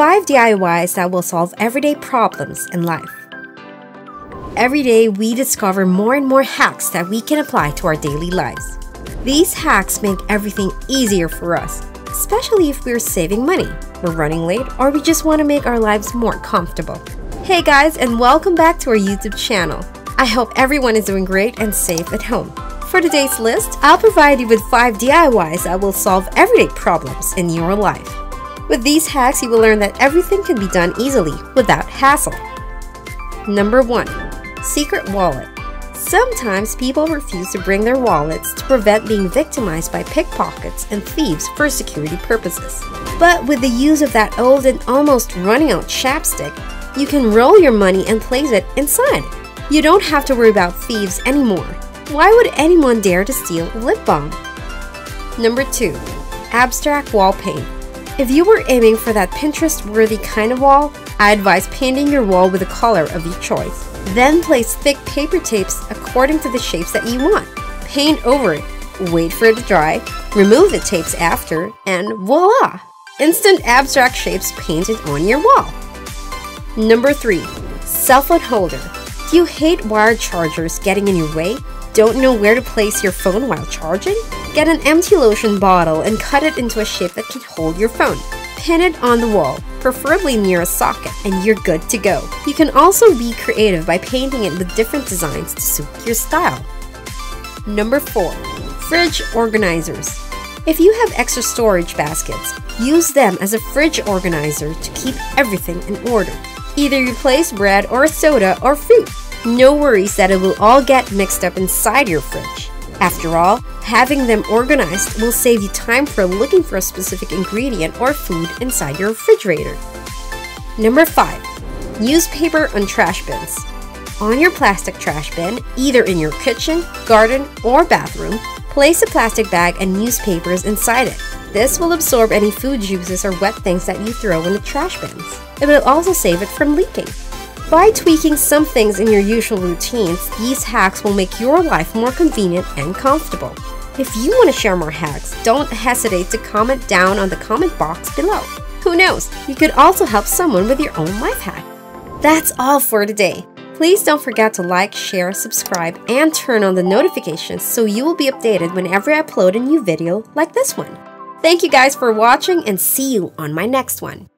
5 DIYs that will solve everyday problems in life. Every day, we discover more and more hacks that we can apply to our daily lives. These hacks make everything easier for us, especially if we're saving money, we're running late, or we just want to make our lives more comfortable. Hey guys, and welcome back to our YouTube channel. I hope everyone is doing great and safe at home. For today's list, I'll provide you with 5 DIYs that will solve everyday problems in your life. With these hacks, you will learn that everything can be done easily without hassle. Number 1. Secret wallet. Sometimes people refuse to bring their wallets to prevent being victimized by pickpockets and thieves for security purposes. But with the use of that old and almost running out chapstick, you can roll your money and place it inside. You don't have to worry about thieves anymore. Why would anyone dare to steal lip balm? Number 2. Abstract wall paint. If you were aiming for that Pinterest-worthy kind of wall, I advise painting your wall with a color of your choice. Then place thick paper tapes according to the shapes that you want. Paint over it, wait for it to dry, remove the tapes after, and voila! Instant abstract shapes painted on your wall. Number 3. Cell phone holder. Do you hate wired chargers getting in your way? Don't know where to place your phone while charging? Get an empty lotion bottle and cut it into a shape that can hold your phone. Pin it on the wall, preferably near a socket, and you're good to go. You can also be creative by painting it with different designs to suit your style. Number 4. Fridge organizers. If you have extra storage baskets, use them as a fridge organizer to keep everything in order. Either you place bread or soda or fruit. No worries that it will all get mixed up inside your fridge. After all, having them organized will save you time for looking for a specific ingredient or food inside your refrigerator. Number 5. Newspaper on trash bins. On your plastic trash bin, either in your kitchen, garden, or bathroom, place a plastic bag and newspapers inside it. This will absorb any food juices or wet things that you throw in the trash bins. It will also save it from leaking. By tweaking some things in your usual routines, these hacks will make your life more convenient and comfortable. If you want to share more hacks, don't hesitate to comment down on the comment box below. Who knows, you could also help someone with your own life hack. That's all for today. Please don't forget to like, share, subscribe, and turn on the notifications so you will be updated whenever I upload a new video like this one. Thank you guys for watching and see you on my next one.